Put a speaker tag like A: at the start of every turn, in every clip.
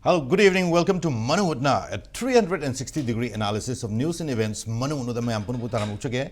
A: Hello, good evening. Welcome to Hutna, a 360-degree analysis of news and events. Manung no dama yampun putara muchage.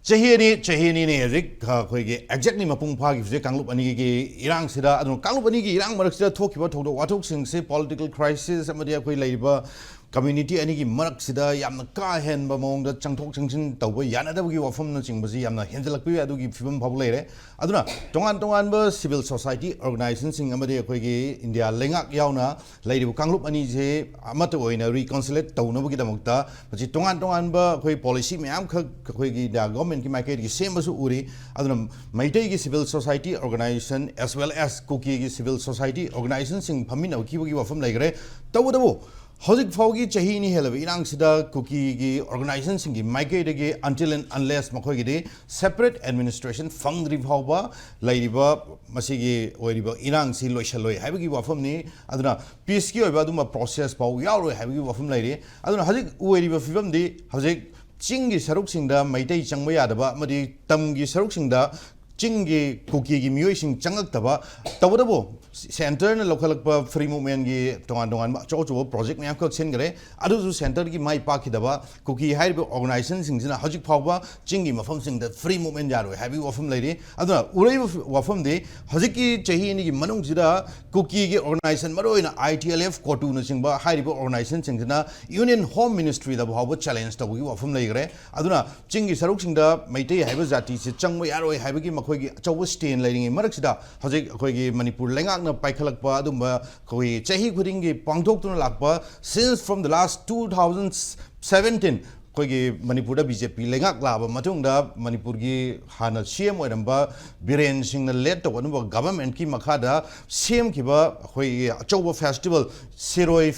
A: Chahini ne rig koige exactly mapung phagi fje kanglup ani gi irang sida adu kanglup ani gi irang marak sida thokiba thodo wathok sing se political crisis amadi koi leiba community ani gi marak sida yamna ka hen ba mong da changthok changchin tawba yana da gi wafam na chingba si yamna henjalak pi adu gi phibam phabu leire aduna tongan ba civil society organizations sing amadi koi gi India lengak yauna leibu kanglup ani je amato oina reconcile tawna ba gi damokta machi tongan ba koi policy mayam koi gi da government ki market ki same basu uri aduna Meitei ki civil society organization as well as Kuki ki civil society organization sing phamina ki gi wafam leigre tawdabo Hozik Fogi Chahini Helavi Irang Sida Kuki gi organization singi Maike until and unless Makogi separate administration Fang Rivhauba Laiba Masigi Oiriba Irang Si Loishaloi Havigi Wafamni Aduna Piski Baduma process Pau Yauro Havigi Wafam Lady Aduna Hazik Ueriba Fibam di Hazik Chingi Saruk Singda Meitei Changmayadaba Madi Tamgi Saruk Singda Chingi Kuki gi Muising Changak Taba Tawdabo Center na local free movement gi tongan cho project me ko chen gare adu center gi mai pa khidaba Kuki high organization sing jina hajik phawba chingi mafam sing the free movement jaro heavy wafam leiri aduna urei wafam de hajik ki chahi ni gi manung jira Kuki gi organization maroina ITLF kotu na singba high organization sing jina union home ministry da bhawa challenge ta gi wafam leigre aduna chingi saruk sing da Meitei haiba jati se changwa yaro haiba gi makhoi gi chaw stain leiring marak sida hajik khoi gi Manipur lenga Paikalakpa Adumba Koi Chahi Kudingi Pangtok to Lakpa since from the last 2017 Kogi Manipura BJP Lengak Laba Matunda Manipurgi Hana CM Wedamba Biren Sing the letter one government Ki Makada CM Kiba Koi Choba Festival Siroi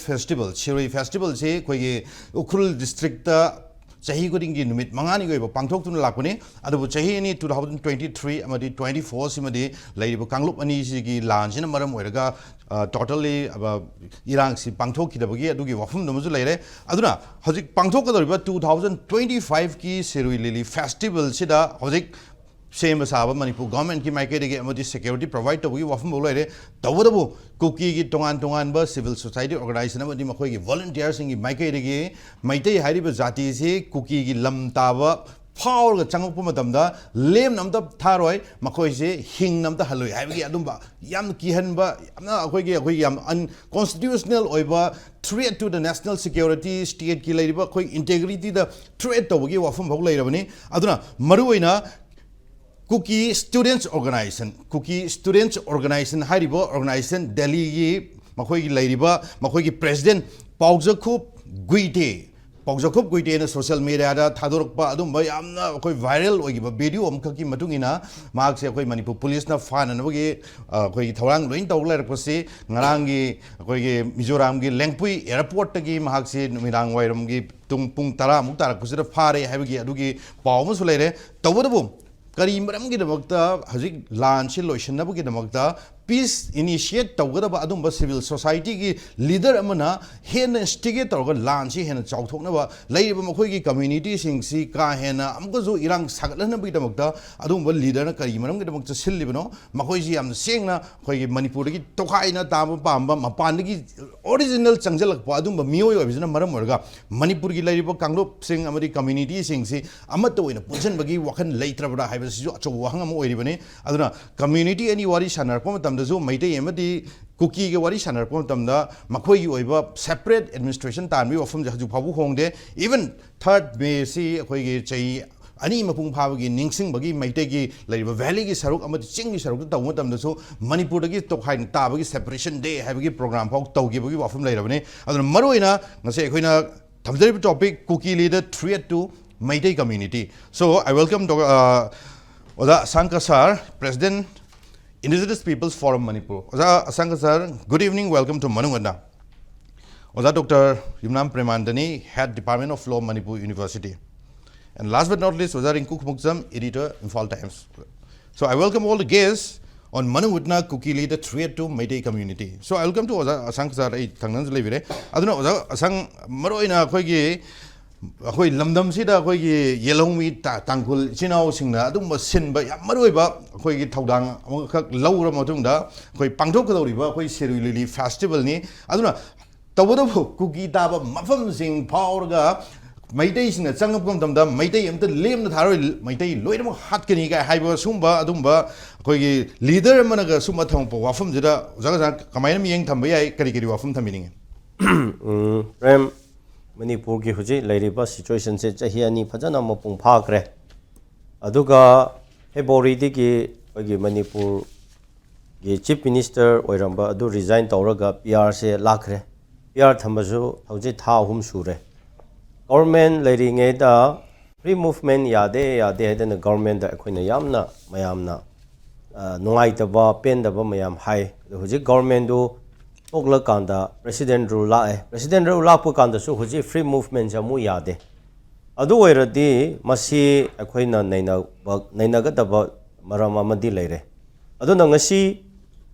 A: Festival say Koi Ukrul District Chahi Kudingi Numit Mangani go Pangtok to Lakuni, Adabu Chahini 2023 Amadi 24 Simadi, Lady Bukanglup Anisi Lange in a Maram Werga, totally about Irang Si Pangtoki the Bugia Dugi Wafum Namuzulere, Aduna, Hozik Pangtoka River 2025 Ki Sirui Lily Festival Sida, Hozik. Same as our Manipur government ki maike de amadi security provide to we wafum bolere tawdabu Kuki gi tongan ba civil society organization amadi makhoi gi volunteers ngi maike de Meitei hariba jati se Kuki gi lam tawa power ga changok matamda lem namda tharoi makhoi se hing namda haloi haibi adumba yam ki hanba amna akhoi yam unconstitutional oiba threat to the national security state ki leiba khoi integrity the threat to gi wafum bol leirabani aduna maruina Kuki Students Organization Haribo Organization Delhi Makogi Ladiba Makogi President Pauzakup Guite in social media Tadurpa Adumba Yamna viral or video Kaki Matungina Marks Manipur police na fan and Wagi Koi Tawang Luin Tawler Pose Narangi Mizoramgi Lengpui Airport Tagi Mahasi Mirang Wairamgi Tumpung Tara Mutara Kusira Pare Havigi Adugi Paumus Lere Tawabum Kari Maramgi the Makta Hazik Lanchi Loshanabuki the Makta peace initiate Tawgaba Adumba civil society leader Amana Hen Stigate or Lanchi Hen Chautonava Labor Makogi community sing si Kahena Amgozo Irang Sagalana Bitamokta Adumba leader Karimaram the Mokta Silibano Makoji am Singna Kogi Manipuri Tokaina Tama Pamba Mapandigi original Changjala Padumba Mio is a Maramurga Manipuri Laribo Kanglo sing Amari community sing si Amato in a Pujan Bagi Wakan later Wahangam Oiribane Aduna community any worry Shanar Pomatam the Zoom Meitei Emadi Kuki Wari Shanar Pomatamda Makoi Oiba separate administration time we from the Hajupabu Hongde even third may see Kogi Chai Ani Mapung Pavagi Ningsing Bagi Meitegi Lariba Valley Saruk Amat Chingi Saruk Tawatam the so Manipuragi Tokhain Tabagi separation day Havigi program Pok Togi Wafum Laravane Aduna Maruina Nasekuina Tamdari topic Kuki leader 3-2 Meitei community. So I welcome Ashang Kasar, President Indigenous Peoples Forum Manipur. Ashang Kasar, good evening, welcome to Manung. Dr. Yumnam Premananda, Head Department of Law, Manipur University. And last but not least, Rinku Khumukcham, Editor, Imphal Times. So I welcome all the guests on Hutna Kuki leader 3-2 Meitei community. So I welcome to Ashang Kasar, Asang Maroina Kogi ꯑꯩꯈꯣꯏ ꯂꯝꯗꯝꯁꯤꯗ ꯑꯩꯈꯣꯏꯒꯤ ꯌꯦꯜꯍꯧꯃꯤ ꯇꯥꯡꯈꯨꯜ ꯏꯆꯤꯟ ꯏꯅꯥꯎꯁꯤꯡꯅ ꯑꯗꯨꯝꯕ ꯁꯤꯟꯕ ꯌꯥꯝ ꯃꯔꯨꯑꯣꯏꯕ ꯑꯩꯈꯣꯏꯒꯤ ꯊꯧꯗꯥꯡ ꯑꯃꯈꯛ ꯂꯧꯔꯕ ꯃꯇꯨꯡꯗ ꯑꯩꯈꯣꯏ ꯄꯥꯡꯊꯣꯛꯀꯗꯧꯔꯤꯕ ꯑꯩꯈꯣꯏ ꯁꯤꯔꯣꯏ ꯂꯤꯂꯤ ꯐꯦꯁꯇꯤꯚꯦꯜꯅꯤ ꯑꯗꯨꯅ ꯇꯧꯕꯇꯕꯨ ꯀꯨꯀꯤ ꯇꯥꯕ ꯃꯐꯝꯁꯤꯡ ꯐꯥꯎꯔꯒ ꯃꯩꯇꯩꯁꯤꯡꯅ ꯆꯪꯉꯛꯄ ꯃꯇꯝꯗ ꯃꯩꯇꯩ ꯑꯝꯇ ꯂꯦꯝꯅ ꯊꯥꯔꯣꯏ ꯃꯩꯇꯩ ꯂꯣꯏꯅꯃꯛ ꯍꯥꯠꯀꯅꯤ ꯀꯥꯏ ꯍꯥꯏꯕ ꯁꯨꯝꯕ ꯑꯗꯨꯝꯕ ꯑꯩꯈꯣꯏꯒꯤ ꯂꯤꯗꯔ ꯑꯃꯅꯒ ꯁꯨꯝꯕ ꯊꯝꯃꯛꯄ ꯋꯥꯐꯝꯁꯤꯗ ꯑꯣꯖꯥ ꯀꯃꯥꯏꯅ ꯃꯤꯠꯌꯦꯡ ꯊꯝꯕ ꯌꯥꯏ ꯀꯔꯤ ꯀꯔꯤ ꯋꯥꯐꯝ ꯊꯝꯕꯤꯅꯤꯡꯉꯤ
B: ꯄ꯭ꯔꯦꯝ ꯃꯅꯤꯄꯨꯔꯒꯤ ꯍꯧꯖꯤꯛ ꯂꯩꯔꯤꯕ ꯁꯤꯆꯨꯋꯦꯁꯟꯁꯦ ꯆꯍꯤ ꯑꯅꯤ ꯐꯖꯅ ꯃꯄꯨꯡ ꯐꯥꯈ꯭ꯔꯦ ꯑꯗꯨꯒ ꯐꯦꯕ꯭ꯔꯨꯋꯥꯔꯤꯗꯒꯤ ꯑꯩꯈꯣꯏꯒꯤ ꯃꯅꯤꯄꯨꯔꯒꯤ ꯆꯤꯐ ꯃꯤꯅꯤꯁꯇꯔ ꯑꯣꯏꯔꯝꯕ ꯑꯗꯨ ꯔꯤꯖꯥꯏꯟ ꯇꯧꯔꯒ ꯄꯤ ꯑꯥꯔꯁꯦ ꯂꯥꯛꯈ꯭ꯔꯦ ꯄꯤ ꯑꯥꯔ ꯊꯝꯕꯁꯨ ꯍꯧꯖꯤꯛ ꯊꯥ 3 ꯁꯨꯔꯦ ꯒꯣꯔꯃꯦꯟ ꯂꯩꯔꯤꯉꯩꯗ ꯐ꯭ꯔꯤ ꯃꯨꯚꯃꯦꯟ ꯌꯥꯗꯦ ꯍꯥꯏꯗꯅ ꯒꯣꯔꯃꯦꯟꯗ ꯑꯩꯈꯣꯏꯅ ꯌꯥꯝꯅ ꯃꯌꯥꯝꯅ ꯅꯨꯡꯉꯥꯏꯇꯕ ꯄꯦꯟꯗꯕ ꯃꯌꯥꯝ ꯍꯥꯏ ꯑꯗꯣ ꯍꯧꯖꯤꯛ ꯒꯣꯔꯃꯦꯟꯗꯨ ꯊꯣꯛꯂꯀꯥꯟꯗ ꯄ꯭ꯔꯦꯁꯤꯗꯦꯟ ꯔꯨꯜ ꯂꯥꯛꯑꯦ ꯄ꯭ꯔꯦꯁꯤꯗꯦꯟ ꯔꯨꯜ ꯂꯥꯛꯄ ꯀꯥꯟꯗꯁꯨ ꯍꯧꯖꯤꯛ ꯐ꯭ꯔꯤ ꯃꯨꯚꯃꯦꯟꯁꯦ ꯑꯃꯨꯛ ꯌꯥꯗꯦ ꯑꯗꯨ ꯑꯣꯏꯔꯗꯤ ꯃꯁꯤ ꯑꯩꯈꯣꯏꯅ ꯅꯩꯅꯒꯗꯕ ꯃꯔꯝ ꯑꯃꯗꯤ ꯂꯩꯔꯦ ꯑꯗꯨꯅ ꯉꯁꯤ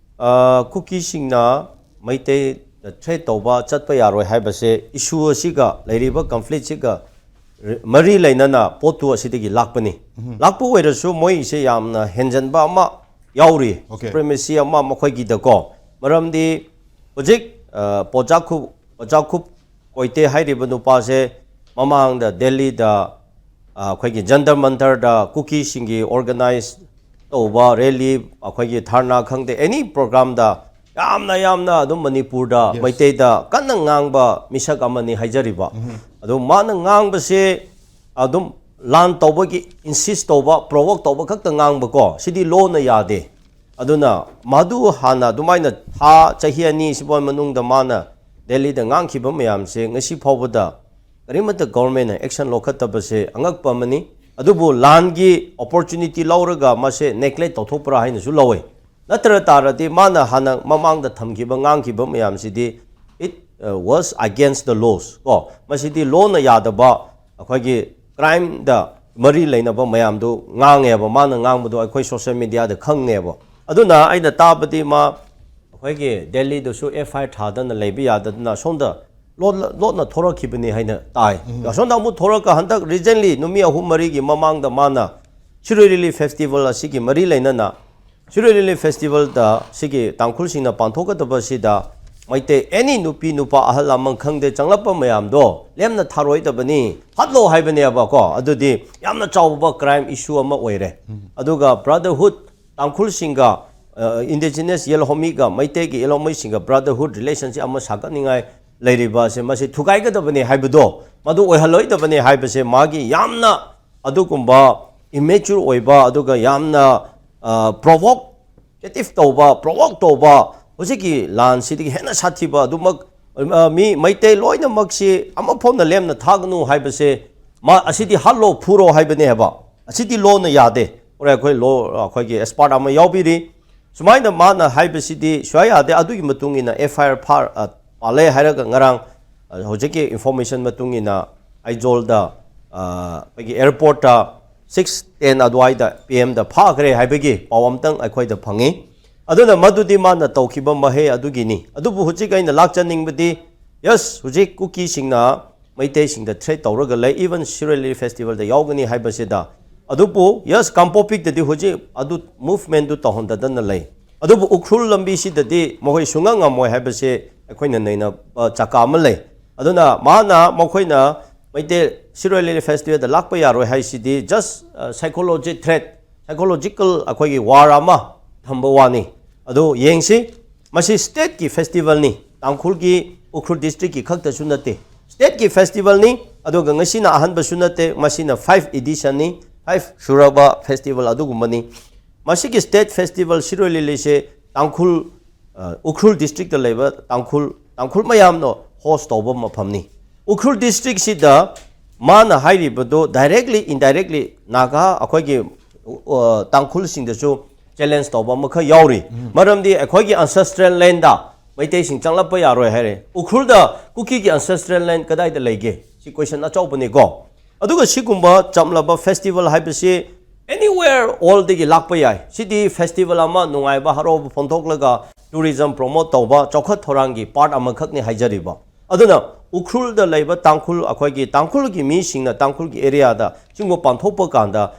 B: ꯀꯨꯀꯤꯁꯤꯡꯅ ꯃꯩꯇꯩꯗ ꯊ꯭ꯔꯦꯠ ꯇꯧꯕ ꯆꯠꯄ ꯌꯥꯔꯣꯏ ꯍꯥꯏꯕꯁꯦ ꯏꯁꯨ ꯑꯁꯤꯒ ꯂꯩꯔꯤꯕ ꯀꯟꯐ꯭ꯂꯤꯛꯁꯤꯒ ꯃꯔꯤ ꯂꯩꯅꯅ ꯄꯣꯠꯇꯨ ꯑꯁꯤꯗꯒꯤ ꯂꯥꯛꯄꯅꯤ ꯂꯥꯛꯄ ꯑꯣꯏꯔꯁꯨ ꯃꯣꯏꯁꯦ ꯌꯥꯝꯅ ꯍꯦꯟꯖꯟꯕ ꯑꯃ ꯌꯥꯎꯔꯤ ꯁꯨꯄ꯭ꯔꯦꯃꯦꯁꯤ ꯑꯃ ꯃꯈꯣꯏꯒꯤꯗꯀꯣ ꯃꯔꯝꯗꯤ ꯍꯧꯖꯤꯛ ꯄꯣꯖꯥꯈꯨꯞ ꯀꯣꯏꯇꯦ ꯍꯥꯏꯔꯤꯕ ꯅꯨꯄꯥꯁꯦ ꯃꯃꯥꯡꯗ ꯗꯦꯜꯂꯤꯗ ꯑꯩꯈꯣꯏꯒꯤ ꯖꯟꯇꯔ ꯃꯟꯇꯔꯗ ꯀꯨꯀꯤꯁꯤꯡꯒꯤ ꯑꯣꯔꯒꯅꯥꯏꯖ ꯇꯧꯕ ꯔꯦꯂꯤ ꯑꯩꯈꯣꯏꯒꯤ ꯙꯔꯅꯥ ꯈꯪꯗꯦ ꯑꯦꯅꯤ ꯄ꯭ꯔꯣꯒ꯭ꯔꯥꯝꯗ ꯌꯥꯝꯅ ꯑꯗꯨꯝ ꯃꯅꯤꯄꯨꯔꯗ ꯃꯩꯇꯩꯗ ꯀꯟꯅ ꯉꯥꯡꯕ ꯃꯤꯁꯛ ꯑꯃꯅꯤ ꯍꯥꯏꯖꯔꯤꯕ ꯑꯗꯨ ꯃꯥꯅ ꯉꯥꯡꯕꯁꯦ ꯑꯗꯨꯝ ꯂꯥꯟ ꯇꯧꯕꯒꯤ ꯏꯟꯁꯤꯁ ꯇꯧꯕ ꯄ꯭ꯔꯣꯚꯣꯛ ꯇꯧꯕ ꯈꯛꯇ ꯉꯥꯡꯕꯀꯣ ꯁꯤꯗꯤ ꯂꯣꯅ ꯌꯥꯗꯦ ꯑꯗꯨꯅ ꯃꯗꯨ ꯍꯥꯟꯅ ꯑꯗꯨꯃꯥꯏꯅ ꯆꯍꯤ 2 ꯁꯤꯐꯥꯎ ꯃꯅꯨꯡꯗ ꯃꯥꯅ ꯗꯦꯜꯂꯤꯗ ꯉꯥꯡꯈꯤꯕ ꯃꯌꯥꯝꯁꯦ ꯉꯁꯤ ꯐꯥꯎꯕꯗ ꯀꯔꯤꯃꯠꯇ ꯒꯣꯔꯃꯦꯟꯅ ꯑꯦꯛꯁꯟ ꯂꯧꯈꯠꯇꯕꯁꯦ ꯑꯉꯛꯄ ꯑꯃꯅꯤ ꯑꯗꯨꯕꯨ ꯂꯥꯟꯒꯤ ꯑꯣꯄꯣꯔꯆꯨꯅꯤꯇꯤ ꯂꯧꯔꯒ ꯃꯁꯦ ꯅꯦꯒ꯭ꯂꯦꯛ ꯇꯧꯊꯣꯛꯄ꯭ꯔꯥ ꯍꯥꯏꯅꯁꯨ ꯂꯧꯋꯦ ꯅꯠꯇ꯭ꯔ ꯇꯥꯔꯗꯤ ꯃꯥꯅ ꯍꯥꯟꯅ ꯃꯃꯥꯡꯗ ꯊꯝꯈꯤꯕ ꯉꯥꯡꯈꯤꯕ ꯃꯌꯥꯝꯁꯤꯗꯤ ꯏꯠ ꯋꯥꯁ ꯑꯒꯦꯟꯁ ꯗ ꯂꯣꯁ ꯀꯣ ꯃꯁꯤꯗꯤ ꯂꯣꯅ ꯌꯥꯗꯕ ꯑꯩꯈꯣꯏꯒꯤ ꯀ꯭ꯔꯥꯏꯝꯗ ꯃꯔꯤ ꯂꯩꯅꯕ ꯃꯌꯥꯝꯗꯨ ꯉꯥꯡꯉꯦꯕ ꯃꯥꯅ ꯉꯥꯡꯕꯗꯣ ꯑꯩꯈꯣꯏ ꯁꯣꯁꯤꯌꯦꯜ ꯃꯤꯗꯤꯌꯥꯗ ꯈꯪꯉꯦꯕ ꯑꯗꯨꯅ ꯑꯩꯅ ꯇꯥꯕꯗꯤ ꯃꯥ ꯑꯩꯈꯣꯏꯒꯤ ꯗꯦꯜꯂꯤꯗꯁꯨ FIR ꯊꯥꯗꯅ ꯂꯩꯕ ꯌꯥꯗꯗꯅ ꯁꯣꯝꯗ ꯂꯣꯠꯅ ꯊꯣꯔꯛꯈꯤꯕꯅꯤ ꯍꯥꯏꯅ ꯇꯥꯏ ꯑꯁꯣꯝꯗ ꯑꯃꯨꯛ ꯊꯣꯔꯛꯀ ꯍꯟꯗꯛ ꯔꯤꯖꯦꯟꯠꯂꯤ ꯅꯨꯃꯤꯠ 3-4ꯒꯤ ꯃꯃꯥꯡꯗ ꯃꯥꯅ ꯁꯤꯔꯣꯏ ꯂꯤꯂꯤ ꯐꯦꯁꯇꯤꯚꯦꯜ ꯑꯁꯤꯒꯤ ꯃꯔꯤ ꯂꯩꯅꯅ ꯁꯤꯔꯣꯏ ꯂꯤꯂꯤ ꯐꯦꯁꯇꯤꯚꯦꯜꯗ ꯁꯤꯒꯤ ꯇꯥꯡꯈꯨꯜꯁꯤꯡꯅ ꯄꯥꯡꯊꯣꯛꯀꯗꯕꯁꯤꯗ ꯃꯩꯇꯩ ꯑꯦꯅꯤ ꯅꯨꯄꯤ ꯅꯨꯄꯥ ꯑꯍꯜ ꯂꯃꯟ ꯈꯪꯗꯦ ꯆꯪꯂꯛꯄ ꯃꯌꯥꯝꯗꯣ ꯂꯦꯝꯅ ꯊꯥꯔꯣꯏꯗꯕꯅꯤ ꯍꯥꯠꯂꯣ ꯍꯥꯏꯕꯅꯦꯕꯀꯣ ꯑꯗꯨꯗꯤ ꯌꯥꯝꯅ ꯆꯥꯎꯕ ꯀ꯭ꯔꯥꯏꯝ ꯏꯁꯨ ꯑꯃ ꯑꯣꯏꯔꯦ ꯑꯗꯨꯒ ꯕ꯭ꯔꯗꯔꯍꯨꯗ ꯇꯥꯡꯈꯨꯜꯁꯤꯡꯒ Indigenous ꯌꯦꯜꯍꯧꯃꯤꯒ ꯃꯩꯇꯩꯒꯤ ꯌꯦꯜꯍꯧꯃꯤꯁꯤꯡꯒ ꯕ꯭ꯔꯗꯔꯍꯨꯗ ꯔꯤꯂꯦꯁꯟꯁꯤꯞ ꯑꯃ ꯁꯥꯒꯠꯅꯤꯡꯉꯥꯏ ꯂꯩꯔꯤꯕꯁꯦ ꯃꯁꯤ ꯊꯨꯒꯥꯏꯒꯗꯕꯅꯤ ꯍꯥꯏꯕꯗꯣ ꯃꯗꯨ ꯑꯣꯏꯍꯜꯂꯣꯏꯗꯕꯅꯤ ꯍꯥꯏꯕꯁꯦ ꯃꯥꯒꯤ ꯌꯥꯝꯅ ꯑꯗꯨꯒꯨꯝꯕ ꯏꯃꯦꯆꯨꯔ ꯑꯣꯏꯕ ꯑꯗꯨꯒ ꯌꯥꯝꯅ ꯄ꯭ꯔꯣꯚꯣꯛ ꯇꯧꯕ ꯍꯧꯖꯤꯛꯀꯤ ꯂꯥꯟꯁꯤꯗꯒꯤ ꯍꯦꯟꯅ ꯁꯥꯊꯤꯕ ꯑꯗꯨꯃꯛ ꯃꯤ ꯃꯩꯇꯩ ꯂꯣꯏꯅꯃꯛꯁꯤ ꯑꯃꯐꯥꯎꯅ ꯂꯦꯝꯅ ꯊꯥꯒꯅꯨ ꯍꯥꯏꯕꯁꯦ ꯑꯁꯤꯗꯤ ꯍꯥꯠꯂꯣ ꯐꯨꯔꯣ ꯍꯥꯏꯕꯅꯦ ꯍꯥꯏꯕ ꯑꯁꯤꯗꯤ ꯂꯣꯅ ꯌꯥꯗꯦ ꯑꯩꯈꯣꯏ ꯑꯩꯈꯣꯏꯒꯤ ꯑꯦꯛꯁꯄꯥꯔꯠ ꯑꯃ ꯌꯥꯎꯕꯤꯔꯤ ꯁꯨꯃꯥꯏꯅ ꯃꯥꯅ ꯍꯥꯏꯕꯁꯤꯗꯤ ꯁꯨꯡꯌꯥ ꯌꯥꯗꯦ ꯑꯗꯨꯒꯤ ꯃꯇꯨꯡ ꯏꯟꯅ FIR ꯄꯥꯜꯂꯦ ꯍꯥꯏꯔꯒ ꯉꯔꯥꯡ ꯍꯧꯖꯤꯛꯀꯤ ꯏꯟꯐꯣꯔꯃꯦꯁꯟ ꯃꯇꯨꯡ ꯏꯟꯅ ꯑꯩꯖꯣꯜꯗ ꯑꯩꯈꯣꯏꯒꯤ ꯑꯦꯌꯔꯄꯣꯔꯠꯇ 6:10 ꯑꯗꯨꯋꯥꯏꯗ PM ꯐꯥꯈ꯭ꯔꯦ ꯍꯥꯏꯕꯒꯤ ꯄꯥꯎ ꯑꯃꯇꯪ ꯑꯩꯈꯣꯏꯗ ꯐꯪꯉꯤ ꯑꯗꯨꯅ ꯃꯗꯨꯗꯤ ꯃꯥꯅ ꯇꯧꯈꯤꯕ ꯃꯍꯩ ꯑꯗꯨꯒꯤꯅꯤ ꯑꯗꯨꯕꯨ ꯍꯧꯖꯤꯛ ꯑꯩꯅ ꯂꯥꯛꯆꯅꯤꯡꯕꯗꯤ ꯌꯦꯁ ꯍꯧꯖꯤꯛ ꯀꯨꯀꯤꯁꯤꯡꯅ ꯃꯩꯇꯩꯁꯤꯡꯗ ꯊ꯭ꯔꯦꯠ ꯇꯧꯔꯒ ꯂꯩ ꯏꯚꯟ ꯁꯤꯔꯣꯏ ꯂꯤꯂꯤ ꯐꯦꯁꯇꯤꯚꯦꯜꯗ ꯌꯥꯎꯒꯅꯤ ꯍꯥꯏꯕꯁꯤꯗ ꯑꯗꯨꯕꯨ ꯌꯦꯁ ꯀꯥꯡꯄꯣꯛꯄꯤꯗꯗꯤ ꯍꯧꯖꯤꯛ ꯑꯗꯨ ꯃꯨꯚꯃꯦꯟꯗꯨ ꯇꯧꯍꯟꯗꯗꯅ ꯂꯩ ꯑꯗꯨꯕꯨ ꯎꯈ꯭ꯔꯨꯜ ꯂꯝꯕꯤꯁꯤꯗꯗꯤ ꯃꯈꯣꯏ ꯁꯨꯡꯉꯝ ꯉꯝꯃꯣꯏ ꯍꯥꯏꯕꯁꯦ ꯑꯩꯈꯣꯏꯅ ꯅꯩꯅꯕ ꯆꯀꯥ ꯑꯃ ꯂꯩ ꯑꯗꯨꯅ ꯃꯈꯣꯏꯅ ꯃꯩꯇꯩ ꯁꯤꯔꯣꯏ ꯂꯤꯂꯤ ꯐꯦꯁꯇꯤꯚꯦꯜꯗ ꯂꯥꯛꯄ ꯌꯥꯔꯣꯏ ꯍꯥꯏꯁꯤꯗꯤ ꯖꯁ ꯁꯥꯏꯀꯣꯂꯣꯖꯤꯀꯦꯜ ꯑꯩꯈꯣꯏꯒꯤ ꯋꯥꯔ ꯑꯃ ꯊꯝꯕ ꯋꯥꯅꯤ ꯑꯗꯨ ꯌꯦꯡꯁꯤ ꯃꯁꯤ ꯁ꯭ꯇꯦꯠꯀꯤ ꯐꯦꯁꯇꯤꯚꯦꯜꯅꯤ ꯇꯥꯡꯈꯨꯜꯒꯤ ꯎꯈ꯭ꯔꯨꯜ ꯗꯤꯁꯇ꯭ꯔꯤꯛꯀꯤ ꯈꯛꯇꯁꯨ ꯅꯠꯇꯦ ꯁ꯭ꯇꯦꯠꯀꯤ ꯐꯦꯁꯇꯤꯚꯦꯜꯅꯤ ꯑꯗꯨꯒ ꯉꯁꯤꯅ ꯑꯍꯥꯟꯕꯁꯨ ꯅꯠꯇꯦ ꯃꯁꯤꯅ 5 ꯏꯗꯤꯁꯟꯅꯤ 5 ꯁꯨꯔꯕ ꯐꯦꯁꯇꯤꯚꯦꯜ ꯑꯗꯨꯒꯨꯝꯕꯅꯤ ꯃꯁꯤꯒꯤ ꯁ꯭ꯇꯦꯠ ꯐꯦꯁꯇꯤꯚꯦꯜ ꯁꯤꯔꯣꯏ ꯂꯤꯂꯤꯁꯦ ꯎꯈ꯭ꯔꯨꯜ ꯗꯤꯁꯇ꯭ꯔꯤꯛꯇ ꯂꯩꯕ ꯇꯥꯡꯈꯨꯜ ꯃꯌꯥꯝꯅ ꯍꯣꯁ ꯇꯧꯕ ꯃꯐꯝꯅꯤ ꯎꯈ꯭ꯔꯨꯜ ꯗꯤꯁꯇ꯭ꯔꯤꯛꯁꯤꯗ ꯃꯥꯅ ꯍꯥꯏꯔꯤꯕꯗꯣ ꯗꯥꯏꯔꯦꯛꯂꯤ ꯏꯟꯗꯥꯏꯔꯦꯛꯂꯤ ꯅꯥꯒꯥ ꯑꯩꯈꯣꯏꯒꯤ ꯇꯥꯡꯈꯨꯜꯁꯤꯡꯗꯁꯨ ꯆꯦꯂꯦꯟꯖ ꯇꯧꯕ ꯑꯃꯈꯛ ꯌꯥꯎꯔꯤ ꯃꯔꯝꯗꯤ ꯑꯩꯈꯣꯏꯒꯤ ꯑꯟꯁꯦꯁꯇ꯭ꯔꯦꯜ ꯂꯦꯟꯗ ꯃꯩꯇꯩꯁꯤꯡ ꯆꯪꯂꯛꯄ ꯌꯥꯔꯣꯏ ꯍꯥꯏꯔꯦ ꯎꯈ꯭ꯔꯨꯜꯗ ꯀꯨꯀꯤꯒꯤ ꯑꯟꯁꯦꯁꯇ꯭ꯔꯦꯜ ꯂꯦꯟ ꯀꯗꯥꯏꯗ ꯂꯩꯒꯦ ꯁꯤ ꯀ꯭ꯋꯦꯁꯟ ꯑꯆꯧꯕꯅꯤꯀꯣ ꯑꯗꯨꯒ ꯁꯤꯒꯨꯝꯕ ꯆꯝꯂꯕ ꯐꯦꯁꯇꯤꯚꯦꯜ ꯍꯥꯏꯕꯁꯤ ꯑꯦꯅꯤꯋꯦꯌꯔ ꯑꯣꯜꯗꯒꯤ ꯂꯥꯛꯄ ꯌꯥꯏ ꯁꯤꯗꯤ ꯐꯦꯁꯇꯤꯚꯦꯜ ꯑꯃ ꯅꯨꯡꯉꯥꯏꯕ ꯍꯔꯥꯎꯕ ꯐꯣꯡꯗꯣꯛꯂꯒ ꯇꯨꯔꯤꯖꯝ ꯄ꯭ꯔꯣꯃꯣꯠ ꯇꯧꯕ ꯆꯥꯎꯈꯠ ꯊꯧꯔꯥꯡꯒꯤ ꯄꯥꯔꯠ ꯑꯃꯈꯛꯅꯤ ꯍꯥꯏꯖꯔꯤꯕ aduna ukrul da laiba tangkhul akhoi gi tangkhul gi mi sing na tangkhul gi area da chingbo panthok pa kanda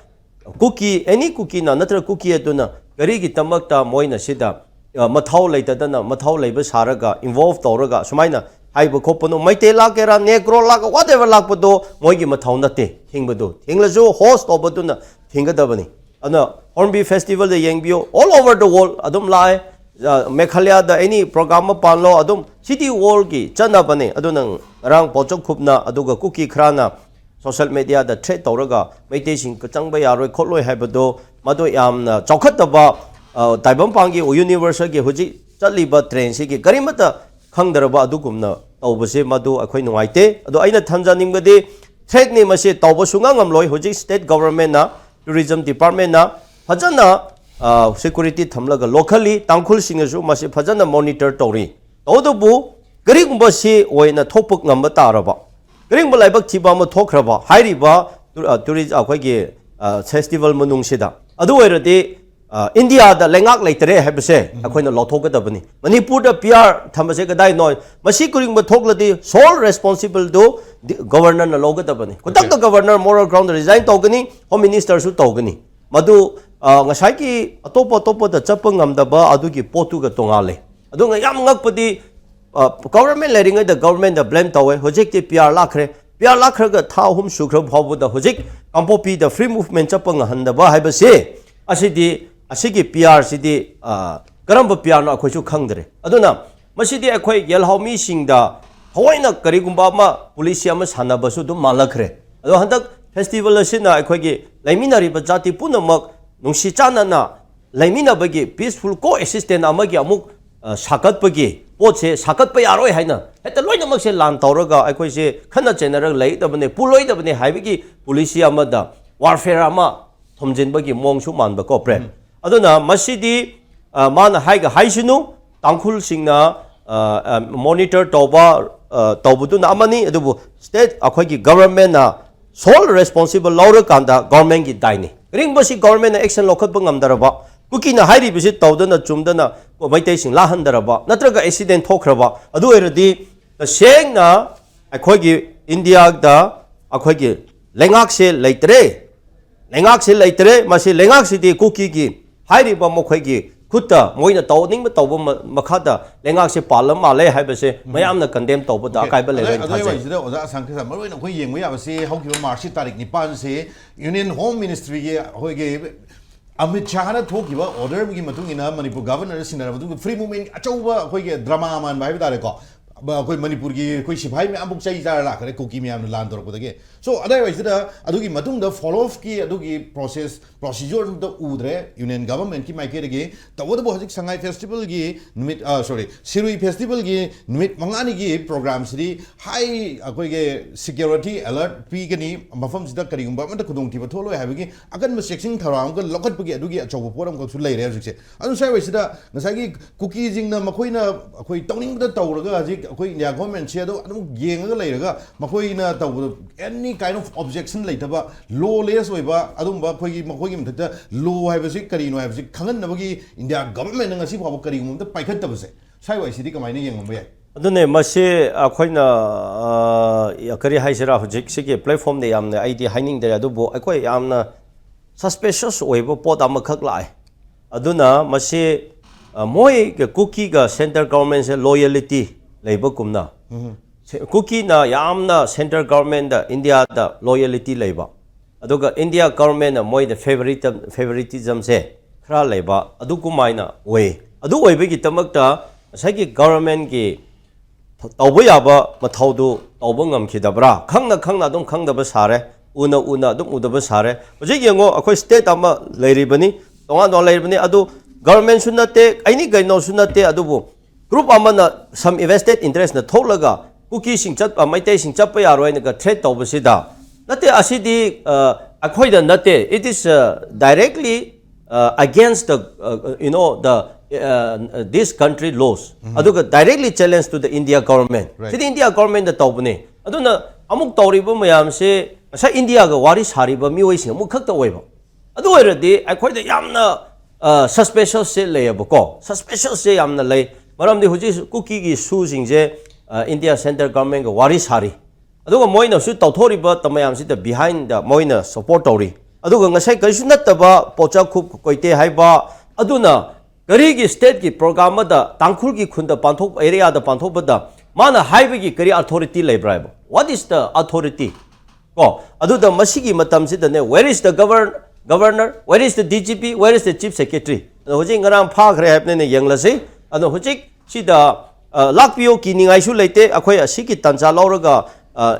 B: Kuki any Kuki na natra Kuki aduna gari gi tamak ta moina sida mathau leita dana mathau leiba saraga involve tawraga sumaina haiba khopano Meitei lakera negro lak whatever lakpado moigi mathau nate hingbado hinglajo host obaduna hingadabani ana Hornbill festival de yengbio all over the world adum lai Meghalaya da any program panlo adum city wall gi chanabane adunang rang pochok khupna aduga Kuki khrana social media da threat tawraga Meitei sing kachangba yaroi khotloi haibado mado yamna chawkhataba taibam pangi universal gi huji chaliba train si gi karimata khangdaraba adugumna tawbase madu akhoi nuaite ado aina thamjanimgadi threat ni mase tawba sungang amloi huji state government na tourism department na phajana security thamlaga locally tangkhul singasu mase phajana monitor tawri tawdubu garigumba si oina thopuk ngamba taraba garigumba laibak thiba ma thokraba hairiba tourism akhoi gi festival manung sida adu oiradi India da lengak leitere habse akoina lothogadabani Manipur da PR thamase gadai noi masi kuring ba thokladi sole responsible do governor na logadabani kutak da governor moral ground resign togani home minister su togani madu ngasai ki atopo da chapang amdaba adugi potu ga tongale adu nga yam ngakpadi government letting the government the blame tawe hojik ti PR lakhre ga tha hum sukhra bhabu da hojik kampopi the free movement chapang handaba haibase asidi asigi PR sidi karamba PR no akhoi chu khangdre aduna masidi akhoi yelhau mi singda hawaina karigumba ma police ama sanaba su dum malakhre ado handak festival asina akhoi gi laiminari ba jati punamak nungsi chana na laimina bagi peaceful coexistence amagi amuk sakat bagi poche sakat pa yaroi haina heta loina mak se lan tawraga akhoi se khana general lai tabane puloi tabane haibigi police ama da warfare ama thomjin bagi mongsu manba ko pre aduna masidi mana haiga haisinu tangkhul singna monitor toba tobuduna amani adubu state akhoi gi government na sole responsible laura kanda government gi daini ring basi government action lokhat bangam daraba Kuki na hairi bisi tawdana chumdana ko Meitei sing lahan daraba natraga accident thokraba adu eradi seng na akhoi gi India da akhoi gi lengak se leitre masi lengak sidi Kuki gi hairi ba mokhoi gi khutta moina tawning ba tawba makhada lengak se palam male haibase mayamna condemn tawba da kai ba le len
A: thase adai sida oza Ashang Kasar maroina khoi yengwe yabase haukiba march tarik 9 se union home ministry ge hoi ge Amit Shah na thokiba order gi matung ina Manipur governor sinara matung free movement achauba khoi ge drama man bai dare ko koi Manipur gi koi sipai me ambuk chai jar la khare Kuki me am lan dor ko dage so otherwise da adugi matung da follow up ki adugi procedure da udre union government ki mai ke ge tawod bo hajik sangai festival gi numit sorry Sirui festival gi numit mangani gi program sri high koi ge security alert pi gani mafam sida kari gumba ma da khudong ti ba tholo ha bi gi akan ma section tharam ga lokat bi adugi achobo poram ko su lai re hajik se anu sai sida ngasai gi Kuki jing na makoi na koi tawning da tawraga hajik koi India government se do adu yenga lai raga makoi na taw any kind of objection laitaba lawless oiba adumba koi gi mthata law haibasi kari no haibasi khangan nabagi India government ngasi phaba kari gum ta paikhat tabase sai wai sidi kamai ne yengom ba
B: adune mase akhoina kari haisira hojik sigi platform de yamna id haining de adu bo akoi yamna suspicious oiba pot amakhak lai aduna mase moi ke Kuki ga central government se loyalty leiba kumna Kuki na yamna central government da India da loyalty leiba aduga India government na moi the favoritism se khra leiba adu kumaina we adu oibegi tamakta sagi government gi tawba yaba mathaudu tawba ngamkhidabra khangna dum khangdaba sare una dum udaba sare hojik yengo akhoi state ama leiribani tonga leiribani adu government sunate aini gaino sunate adubu group amana some invested interest na tholaga Kuki sing chat Meitei sing chap ya roi na threat tawbasida nate asidi akhoi da nate it is directly against the this country laws aduga directly challenge to the India government sidi India government da tawbane aduna amuk tawriba mayam se sa India ga wari sariba mioi sing amuk khak ta oiba adu oiradi akhoi da yamna suspicious se leyabako suspicious se yamna lay maramdi huji Kuki gi su sing je India Central Government waris hari aduga moina su tauthoriba tamayam sida behind the moina support tori aduga ngasai kaisu nattaba pocha khup koite haiba aduna gari gi state gi program da tangkhul gi khunda panthok area da panthok bada mana haiba gi gari authority lebraibo what is the authority ko aduda masigi matam sida ne where is the governor where is the DGP where is the chief secretary hojing ngarang pha khre haipne ne yanglase adu hojik sida lakpio ki ningai su leite akhoi asiki tancha lauraga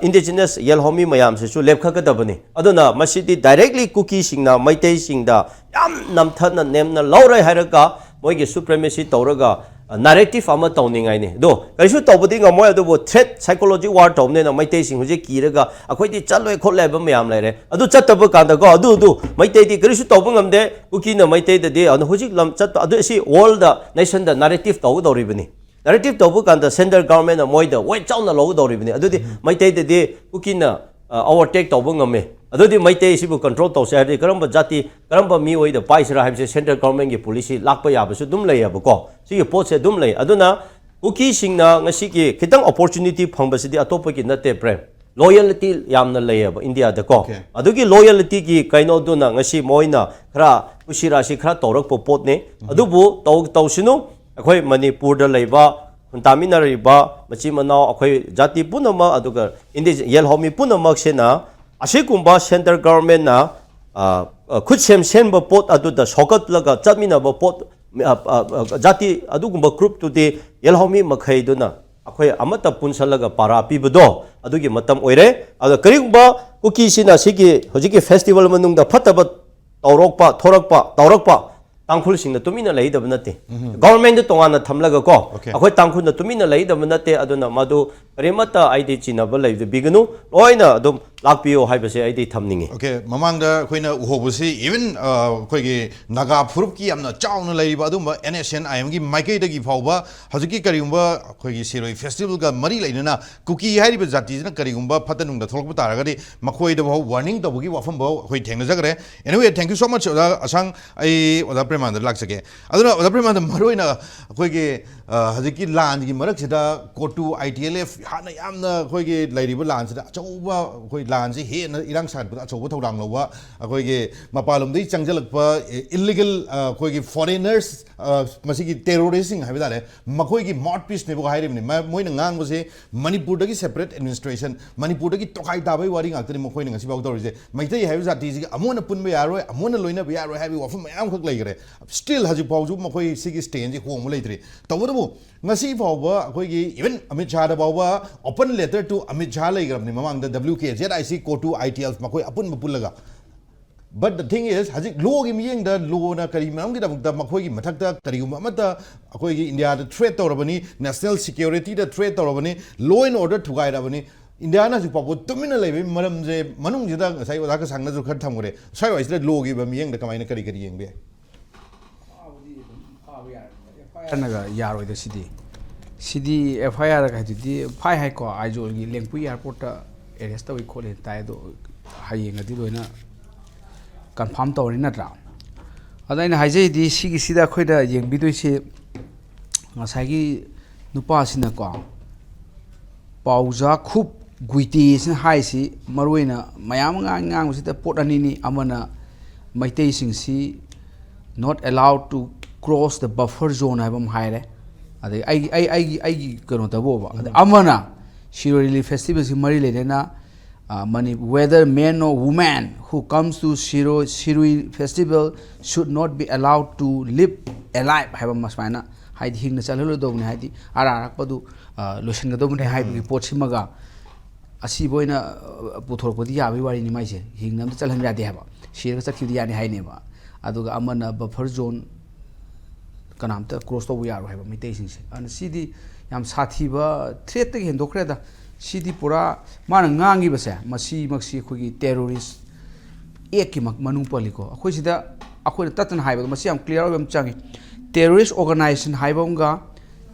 B: Indigenous Yelhomi Mayam se su lepkhakadabani aduna masidi directly Kuki singna Meitei singda yam namthana nemna laurai hairaga moigi supremacy tawraga narrative ama tawningai ne do kaisu tawbudi ngamoi adubo threat psychology war tawne na Meitei sing hoje kiraga akhoi di chaloi khotlai ba mayam laire adu chattaba kanda ko adu Meitei di kaisu tawba ngamde Kuki na Meitei da de anu hoji lam chat adu si world da nation da narrative tawdoribani narrative to book and the central government and moida white town low doribni adudi Meitei de Kukina overtake to bungame adudi Meitei sibu control to say karamba jati karamba mi oi the paisra have central government ki policy lakpa yaba su dum lay ko si pot se dum lay aduna Kuki singna ngasi ki kitang opportunity phangbasidi atopa ki nate prem loyalty yamna layaba India da ko adugi loyalty ki kaino duna ngasi moina khra usira si khra torak po pot ne adubu to sinu akhoi Manipur da leiba huntamina riba machi manao akhoi jati punama aduga Indigenous Yelhomi punama sena asikumba central government na khutchem senba pot aduda sokat laga chatmina ba pot jati adugumba group to the Yelhomi makhai duna akhoi amata punsalaga para pibdo adugi matam oire adu karigumba Kuki sina sigi hojiki festival manung da phataba tawrakpa tangkhul singna tumina leidaba nate government tongana thamlaga ko akhoi tangkhul na tumina leidaba nate aduna madu remata id chinaba leide biganu loina adum lakpio haibase id thamningi
A: okay mamangda khoina uhobusi even khoigi naga phurup ki amna chauna leiba adumba NSN IM gi maikei da gi phawba hajuki karigumba khoigi siroi festival ga mari leina Kuki hariba jati na karigumba phatanung da tholok taragadi makhoi da warning da bugi wafam ba khoi thengna jagre anyway thank you so much Ashang ai oda Premananda laksake aduna oda Premananda maroina khoigi hajuki land gi marak sida kotu ITLF hana yamna khoigi leiriba land sida chauba khoi land si he na irang san ba chauba thorang lowa khoigi mapalum dei changjalakpa illegal khoigi foreigners masigi terrorism haibidare makhoigi mouthpiece ne bo hairibni moina ngang bose Manipur dagi separate administration Manipur dagi tokai dabai wari ngakni mokhoi ngasi baw dorije Meitei haibu jati ji amona punba yaroi amona loina ba yaroi haibi wafum mayam khak leigre still haji pawju mokhoi sigi stage hom leitri tawbu ngasi pawba khoigi even Amit Shah da pawba open letter to Amit Shah leigrabni mamang da WKZIC kotu ITL makhoi apun bapulaga but the thing is haji law gi miyeng da law na kari mam gi da makhoi gi mathak da kari gum amata akhoi gi India da threat torabani national security da threat torabani law and order thugai rabani India na ju papo tumina lebe maram je manung je da sai oda ka sangna ju khat thamgre sai wai da law gi ba miyeng da kamai na kari yeng be
C: naga yaroi da sidi FIR ka di phai hai ko aijol gi lengpui airport ta arrest tawi khole tai do hayeng adi loina confirm tawri na tra adaina haijei di sigi sida khoida yeng bidoi se ngasai gi nupa sina ko pauja khup guiti sin hai si maroina mayam ngang sida pot ani ni amana Meitei sing si not allowed to cross the buffer zone habam haire ade ai kono tabo ba amana shiroli festival si mari lena mani whether man or woman who comes to Shirui festival should not be allowed to live alive habam masmaina haidi hingna chalholo do ne haidi ara rakpadu lotion ga do ne haidi pot simaga asi boina puthor podi yabi wari ni mai se hingnam chalhan ya de haba shir ga chakhi ya ni haine ba aduga amana buffer zone kanamta cross to yaro haba Meitei sing se an sidi yam sathi ba threat te hendokre da sidi pura mana ngangi ba se masi maksi khogi terrorist ek mak manung paliko akhoi sida akhoi tatan haiba masi yam clear yam changi terrorist organization haibonga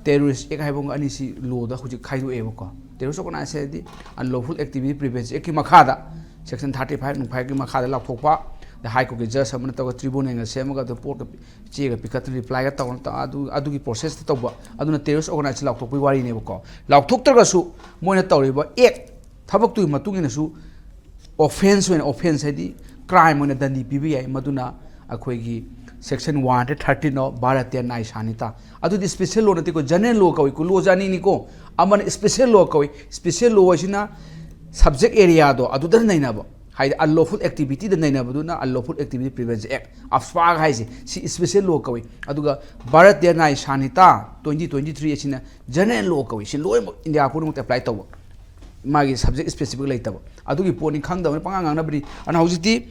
C: terrorist ek haibonga ani si law da khoji khaidu ebo ko terrorist organization di unlawful activity prevention ek ki makhada section 35 nung phai ki makhada lakhokpa high court judge amana taw tribunal nga semaga the port che ga pikat reply ga taw ta adu gi process ta taw aduna terrorist organization lauk thok pi wari ne ko lauk thok tar ga su moina tawri ba ek thabak tu matung ina su offense when offense hadi crime on dandi pibi ai maduna akhoi gi section 113 no bharatiya nai sanita adu di special law nati ko general law ko law jani ni ko aman special law ko special law asina subject area do adu dar nai na ba hai unlawful activity da nai na ba na unlawful activity prevention act afspa hai si special law ko adu ga bharatiya nai sanita 2023 asina general law ko si law india ko mu apply taw magi subject specific lai taw adu gi poni khang da panga ngang na bri ana hojiti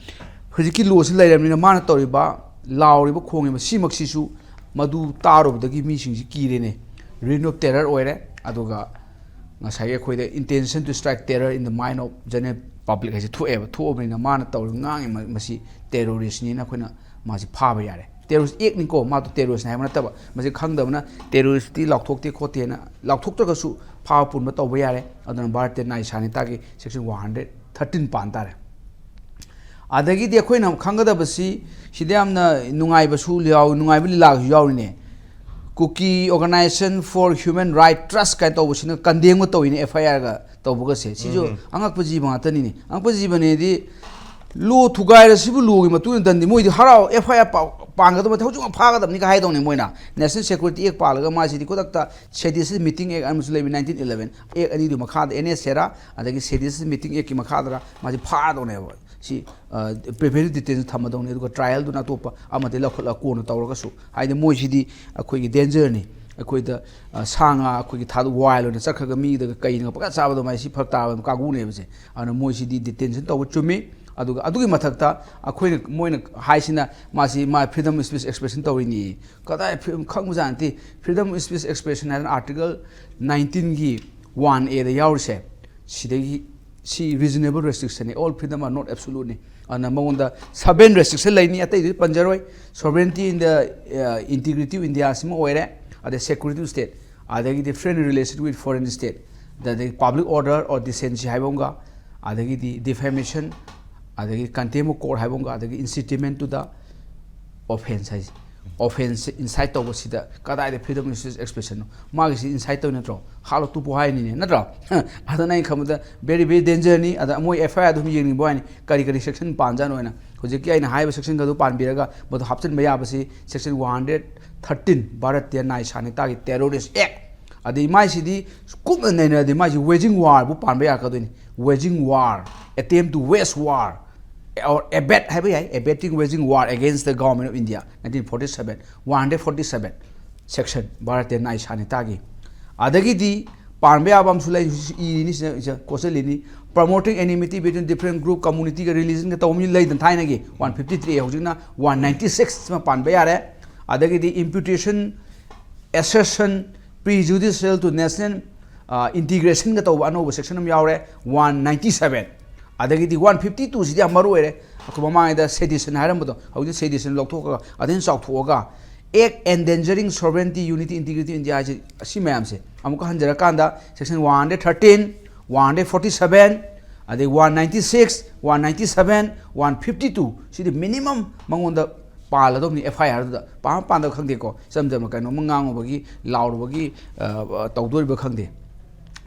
C: hojiki law si lai ramni na mana tori ba lauriba khongi ma simak sisu madu tarobdagi mi sing kirene reign of terror oire aduga ngasai khoide intention to strike terror in the mind of general public has to ever to obina mana taw ngang masi terrorist ni na khoina masi phaba yare terrorist ek ni ko ma to terrorist na mana taba masi khangdabna terrorist ti laukthokte khote na laukthokta ga su pha pun ma taw yare aduna bharatiya nai sanita gi section 113 pan tare adagi de khoina khangada basi sidamna nungai basu liao nungai bili lag yaw ni Kuki Organization for Human Right Trust kai to busina kandeng to in FIR ga to buga se si jo angak paji ba ta ni ang paji bane di lu thugai ra sibu lu gi matu dan di moi di harao FIR pang ga to thau chung pha ga dam ni ga hai dong ni moina national security ek pal ga ma si di ko takta sedis meeting ek am sulai 1911 ek ani du makha da NS sera adagi sedis meeting ek ki makha da ma ji pha do ne ba si preventive detention thamadong ne du trial du na topa amate lakhla ko no tawra su haide moi sidi akhoi gi danger ni akhoi da sanga akhoi gi thadu wild na chakha ga mi da kai nga paka chaba do mai si phak ta ka gu ne bse ana moi sidi detention taw chumi aduga adugi mathakta akhoi moi na haisina ma si ma freedom of speech expression tawri ni kada khang janti freedom of speech expression an article 19 gi 1a da yaur se sidagi see reasonable restriction all freedom are not absolute and among the seven restriction line ni atai panjaroi sovereignty in the integrity of India sima oire at the security state adagi the friendly relation with foreign state the public order or decency haibonga adagi the defamation adagi contempt of court haibonga adagi incitement to the offense inside to sida kada the freedom of speech expression magi inside to natro halo tu po hai ni natro adana khamda very very danger ni ada moi FIR du yeng ni boy kari section panja no na hoje ki aina high section ga du pan biraga bodo hapchen baya basi section 113 bharatiya nai sanita gi terrorist act adi mai sidi kum na na di mai waging war bu pan baya ka du ni waging war attempt to wage war or abetting waging war against the government of India 1947 147 section Bharatiya nai sanita gi adagi di parbe abam sulai ni koselini promoting enmity between different group community ga religion ga tawmi lai dan thaina gi 153 hojina 196 ma panbe yare adagi di imputation assertion prejudicial to national integration ga taw ano section am yawre 197 adagi di 152 sidi amaru ere akuma mai da sedition haram bodo hauji sedition lokthok adin chok thoga ek endangering sovereignty unity integrity India si mayam se amuka hanjara kanda section 113 147 ade 196 197 152 sidi minimum mangonda pala do ni FIR da pa pa da khangde ko samjam ka no mangang bagi laur bagi tawdor ba khangde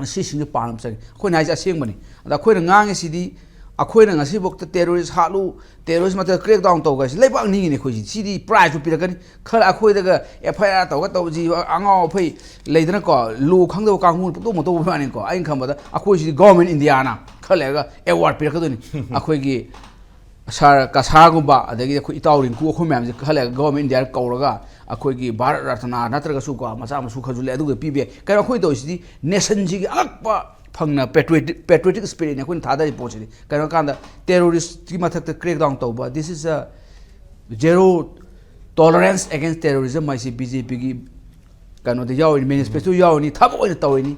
C: si sing param sa khoi nai ja seng bani da khoi ngang sidi akhoi na ngasi bok terrorist halu terrorist mata crack down to ga si leibak ni ni khoi sidi price pi rakani khal akhoi da FIR to ga to ji angao phei leidana ko lu khangdo ka ngun to mo to ba ni ko ain kham da akhoi sidi government India na khale ga award pi rakadoni akhoi gi Ashang Kasar gumba adagi akhoi itaw Rinku Khumukcham je khale government India kauraga akhoi gi Bharat Ratna natraga su ko macha masu khajule adu pibe kai akhoi to sidi nation ji akpa phangna patriotic spirit ne kun thada ri pochini kai kanda terrorist ki mathak ta crack down to ba this is a zero tolerance against terrorism mai si BJP gi kano de yaw manifesto yaw ni thab oi to ni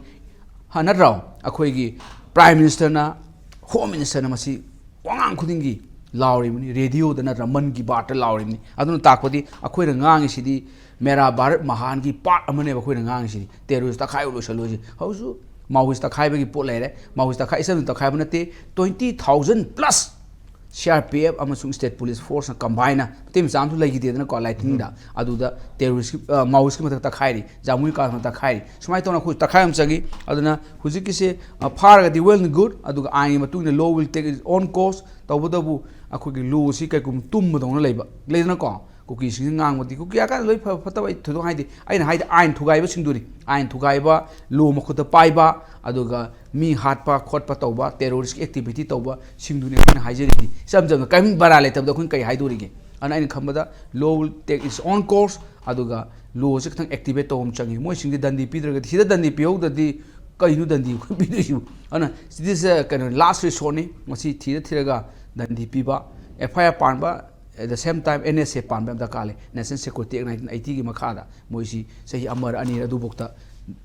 C: hana raw akhoi gi prime minister na home minister na masi wangang khudingi lauri muni radio da na man ki bat lauri ni adun takpadi akhoi ngang sidi mera Bharat mahan ki part amane akhoi ngang sidi terrorist ta khai lo salo ji hausu Maoist ta khai bagi pot lere Maoist ta khai isam ta khai banate 20,000 plus CRPF amasung state police force na combine na team jam thu lagi de na ko lighting da adu da terrorist maoist ki matak ta khairi jamui ka ma ta khairi sumai to na khu ta khaim chagi aduna huji ki se far ga di well and good adu ga ai ma tu na law will take its own course tabu tabu akhu gi law si kai kum tum ma dong na leiba leina ko Kuki sing ngang mati kuki akan loi phata bai thudo haidi aina haidi ain thugai ba singduri ain thugai ba lo ma khuta pai ba aduga mi hat pa khot pa tawba terrorist activity tawba singduni aina haijeri sam jam kai bara le tab da khun kai haiduri ge ana aina khambada law will take its own course aduga law se thang activate tawm changi moi singdi dandi pidraga thida dandi piau dadi kai nu dandi pidu ana this kind of last resort ni masi thiraga dandi piba FIR panba at the same time NSA panbam da kale National Security Act 1980 gi makhada moisi sahi amar ani adu bokta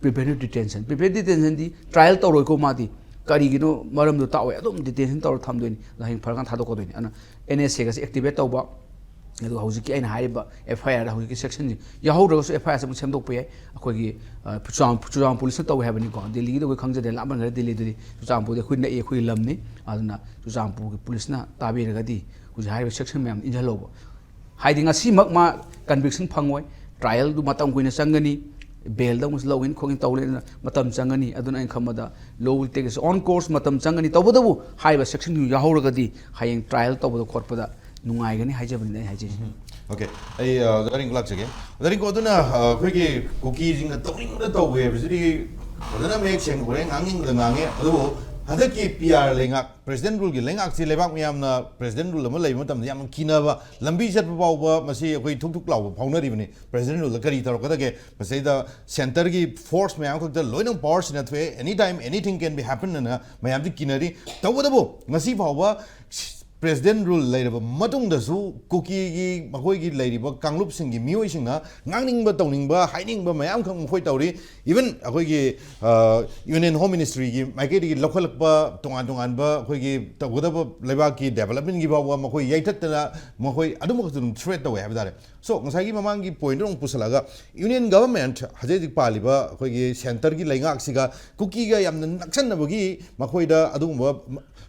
C: preventive detention di trial tawroi ko madi kari gino maram do tawe adum detention tawr tham doini lahin fargan thado ko doini ana NSA ga activate tawba adu hauji ki aina haiba FIR da hauji ki section ji ya hawra so FIR sam sem dok pe akoi gi pucham police taw habani ko Delhi gi do khangja de laban ga Delhi du pucham pu de khun na e khoi lamni aduna pucham pu police na tabi ga di high section ma'am in hello hiding a sea ma conviction phangoi trial du matam kuina sangani bail da mus low in khongin tawle matam changani aduna in khamada law will take its own course matam changani tawbodabu high section yu yahawraga di hayeng trial tawboda khotpada nungai gani haijabani dai haije
A: okay ai daring glak chege daring ko duna khoi gi Kuki jing tawing da tawwe bisiri adana mek cheng gore nganging da ngange adu hadaki PR lenga president rule gi lenga si lebak miyam na president rule ma leiba tam yam kinaba lambi chat ba ba masi koi thuk thuk law phauna ri bani president rule kari tar ka ge masi da center gi force miyam ko da loinang power sin thwe anytime anything can be happen na mayam ji kinari tawbo masi phawa president rule lairaba matung da su Kuki gi makoi gi lairiba kanglup sing gi mioi sing na ngangning ba tawning ba hiding ba mayam khang khoi tawri even akoi gi union home ministry gi maike gi lokalak ba tongan ba akoi gi tawda ba leba ki development gi ba makoi yaitat na makoi adum ko dum threat tawe habdare so ngasai gi mamang gi point rong pusalaga union government haje ji paliba akoi gi center gi laingak siga Kuki ga yamna naksan na bagi makoi da adum ba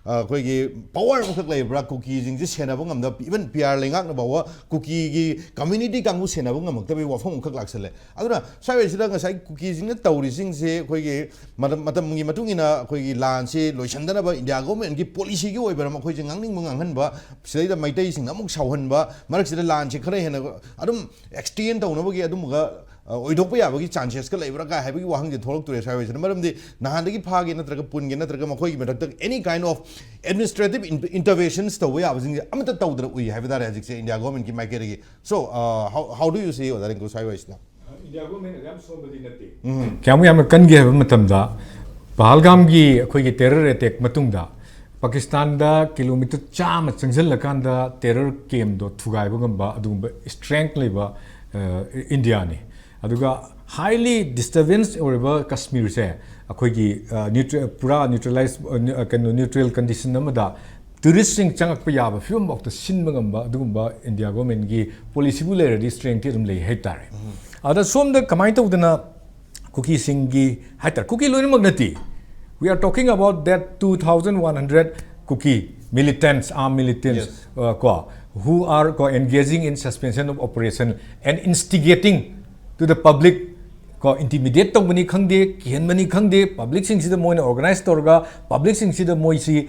A: akoi gi power mo khak lai Kuki jing ji sena bangam da even PR lengak na bawa Kuki gi community kangmu sena bangam ta be wafong khak laksale aduna sai sida nga sai Kuki jing na tawri sing se khoi gi matam gi matungina khoi gi lan se loisandana ba India government gi policy gi oi bara ma khoi jing ngangning mong anghan ba sei da Meitei sing amuk sauhan ba marak sida lan se khare hena adum extend taw na ba gi adum ga oidok ya bagi chances ka leibra ka habi wahang je tholok ture sai wese maram di nahan gi phage na traga pun ge na traga makhoi gi medak any kind of administrative interventions to way abjing amata tawdra ui habi da rajik se India government ki maike gi so how do you see that in sai wese na
D: India government gam so badi nati kyamu yam kan ge hab matam da pahalgam gi khoi gi terror attack matung da Pakistan da kilometer cham changjal lakan da terror came do thugai bangam ba adum strength leba India ni aduga highly disturbance over Kashmir se akhoi gi pura neutralize neutral condition amada tourist sing changak pa yaba film of the sin bangam ba adugumba India government gi policy bu le strength rum le hetare ada som da kamai to dana Kuki sing gi hatar Kuki loin magnati we are talking about that 2100 Kuki militants armed militants who are engaging in suspension of operation and instigating to the public ko intimidate tong mani khangde kian mani khangde public sing sida moina organize torga public sing sida moi si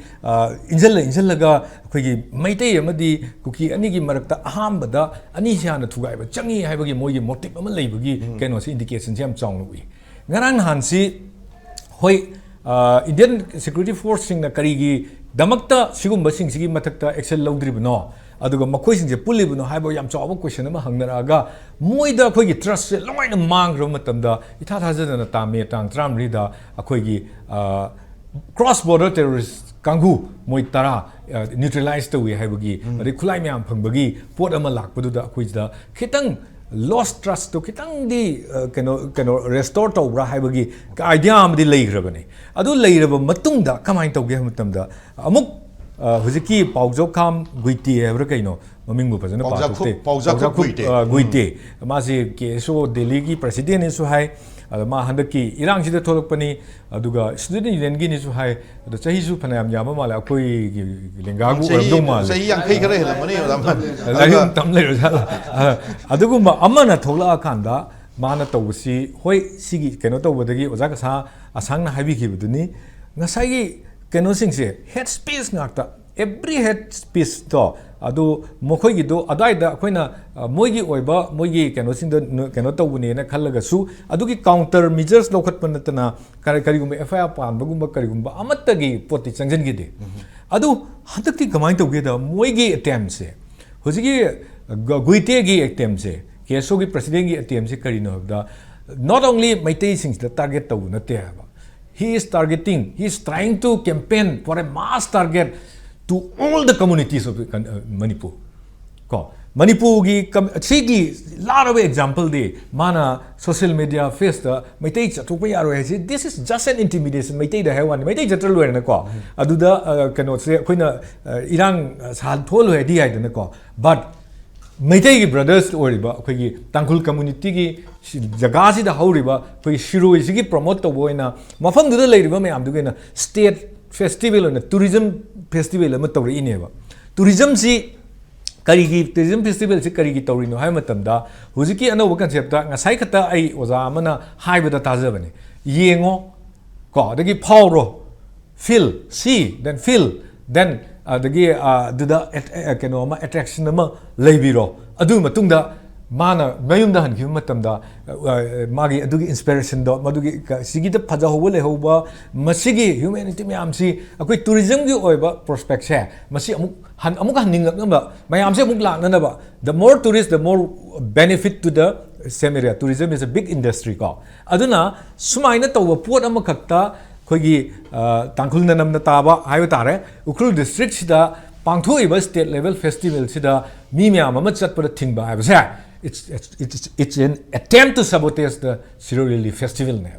D: injal laga khoi gi Meitei amadi Kuki ani gi marakta aham bada ani siana thugai ba changi haibagi moi gi motive ama leibagi keno si indication jam chong lui ngarang hansi hoi Indian security force sing na kari gi damakta sigum basing sigi matakta action laudribno aduga makoi sing je pulibno haibo yam chawa question ama hangnaraga moida khoi gi trust loina mangro matamda itha thajana ta me tang tram ri da akhoi gi cross border terrorist kanghu moi tara neutralize to we haibo gi ri khulai myam phangbagi pot ama lakpadu da akhoi da khitang lost trust to kitang di kano restore to bra haibagi idea am di leigrabani adu leiraba matungda kamai to ge matamda amuk ꯍꯧꯖꯤꯛꯀꯤ ꯄꯥꯎꯖꯧꯈꯥꯝ ꯒꯨꯏꯇꯦ ꯍꯥꯏꯕ꯭ꯔꯥ ꯀꯩꯅꯣ ꯃꯃꯤꯡꯕꯨ ꯐꯖꯅ ꯄꯥꯊꯣꯛꯇꯦ
A: ꯄꯥꯎꯖꯥꯈꯨꯞ
D: ꯒꯨꯏꯇꯦ ꯃꯥꯁꯤ ꯀꯦꯁꯣ ꯗꯦꯜꯂꯤꯒꯤ ꯄ꯭ꯔꯦꯁꯤꯗꯦꯟꯅꯤꯁꯨ ꯍꯥꯏ ꯑꯗ ꯃꯥ ꯍꯟꯗꯛꯀꯤ ꯏꯔꯥꯡꯁꯤꯗ ꯊꯣꯛꯂꯛꯄꯅꯤ ꯑꯗꯨꯒ ꯁ꯭ꯇꯨꯗꯦꯟꯠ ꯌꯨꯅꯤꯌꯟꯒꯤꯅꯤꯁꯨ ꯍꯥꯏ ꯑꯗꯣ ꯆꯍꯤꯁꯨ ꯐꯅꯌꯥꯝ ꯌꯥꯝꯕ ꯃꯥꯜꯂꯦ ꯑꯩꯈꯣꯏꯒꯤ ꯂꯦꯡꯒꯥꯒꯨ ꯑꯣꯏꯔꯝꯗꯧ ꯃꯥꯜꯂꯦ
A: ꯆꯍꯤ 50 ꯈꯔ ꯍꯦꯜꯂꯝꯃꯅꯤ
D: ꯂꯥꯏꯔꯤꯛ ꯇꯝ ꯂꯩꯔꯖꯥꯠꯂ ꯑꯗꯨꯒꯨꯝꯕ ꯑꯃꯅ ꯊꯣꯛꯂꯛꯑꯀꯥꯟꯗ ꯃꯥꯅ ꯇꯧꯕꯁꯤ ꯍꯣꯏ ꯁꯤꯒꯤ ꯀꯩꯅꯣ ꯇꯧꯕꯗꯒꯤ ꯑꯣꯖꯥ ꯀꯁꯥ ꯑꯁꯥꯡꯅ ꯍꯥꯏꯕꯤꯈꯤꯕꯗꯨꯅꯤ ꯉꯁꯥꯏꯒꯤ ꯀꯩꯅꯣꯁꯤꯡꯁꯦ ꯍꯦꯠ ꯁ꯭ꯄꯤꯆ ꯉꯥꯛꯇ ꯑꯦꯕ꯭ꯔꯤ ꯍꯦꯠ ꯁ꯭ꯄꯤꯆꯇꯣ ꯑꯗꯨ ꯃꯈꯣꯏꯒꯤꯗꯣ ꯑꯗꯨꯋꯥꯏꯗ ꯑꯩꯈꯣꯏꯅ ꯃꯣꯏꯒꯤ ꯑꯣꯏꯕ ꯃꯣꯏꯒꯤ ꯀꯩꯅꯣꯁꯤꯡꯗ ꯀꯩꯅꯣ ꯇꯧꯕꯅꯦꯅ ꯈꯜꯂꯒꯁꯨ ꯑꯗꯨꯒꯤ ꯀꯥꯎꯟꯇꯔ ꯃꯤꯖꯔꯁ ꯂꯧꯈꯠꯄ ꯅꯠꯇꯅ ꯀꯔꯤꯒꯨꯝꯕ FIR ꯄꯥꯟꯕꯒꯨꯝꯕ ꯀꯔꯤꯒꯨꯝꯕ ꯑꯃꯠꯇꯒꯤ ꯄꯣꯠꯇꯤ ꯆꯪꯁꯤꯟꯈꯤꯗꯦ ꯑꯗꯨ ꯍꯟꯗꯛꯇꯤ ꯀꯃꯥꯏꯅ ꯇꯧꯒꯦꯗ ꯃꯣꯏꯒꯤ ꯑꯦꯇꯦꯝꯁꯦ ꯍꯧꯖꯤꯛꯀꯤ ꯒꯨꯏꯇꯦꯒꯤ ꯑꯦꯇꯦꯝꯁꯦ KSOꯒꯤ ꯄ꯭ꯔꯁꯤꯗꯦꯟꯒꯤ ꯑꯦꯇꯦꯝꯁꯦ ꯀꯔꯤꯅꯣ ꯍꯥꯏꯕꯗ ꯅꯣꯠ ꯑꯣꯟꯂꯤ ꯃꯩꯇꯩꯁꯤꯡꯁꯤꯗ ꯇꯥꯔꯒꯦꯠ ꯇꯧꯕ ꯅꯠꯇꯦ ꯍꯥꯏꯕ he is trying to campaign for a mass target to all the communities of Manipur. Manipurgi sigi larava example de mana social media face da Meitei chathokpa yaro hai this is just an intimidation Meitei da haiwan Meitei jatral loina ko aduda kano se koina irang sal thol hai di hai da ko but Meitei gi brothers oriba akhoi tangkhul community gi jaga si da hauriba akhoi shiroi sigi promote to boina mafam du da leiriba mayam du gena state festival na tourism festival ama tawri ineba tourism si karigi tourism festival si karigi tawrino hai matamda hujiki anoba concept da ngasai khata ai oza amana haibada tajabane yengo ko dagi phawro feel see then feel then adagi duda keno ama attraction ama leibiro adu matungda mana mayumda hanki matamda magi adugi inspiration do madugi sigi da phaja hoba le hoba masigi humanity mayam si akoi tourism gi oiba prospect se masi amuk haningak namba mayam se amuk lakna ba the more tourists the more benefit to the same area tourism is a big industry ko aduna sumaina tawba pot ama khakta khoi tangkhul nanam na taba hayo tare ukrul district sida pangthoiba state level festival sida mi myam ama chatpa thingba ha ba it's an attempt to sabotage the Sirolili festival ne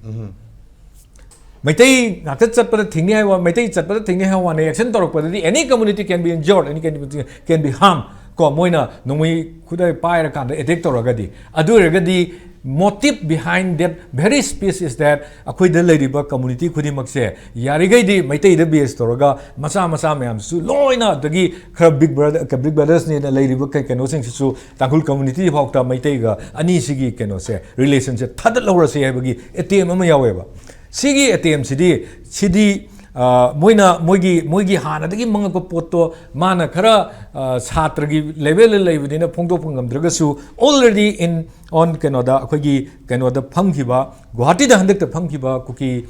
D: Meitei ngakta chatpa thingni hai wa Meitei chatpa thingni hai wa ne action torok pa any community can be injured any community can be harmed ko moina nongui khudai paira kan attack toragadi adu regadi motive behind that very speech is that akhoi da leiriba community khudimak se yarigai di Meitei da base toraga macha mayam su loina dagi khara big brothers ne leiriba keno sing su tangkhul community phokta Meitei ga ani sigi keno se relationship thadal lawra se habagi atm ama yaweba sigi atm sidi moigi hana dagi mangak poto mana khara chhatragi level leibudina phongdok ngamdragasu already in on kenoda akhoi kenoda phamkiba Guwahati da handak ta phamkiba kuki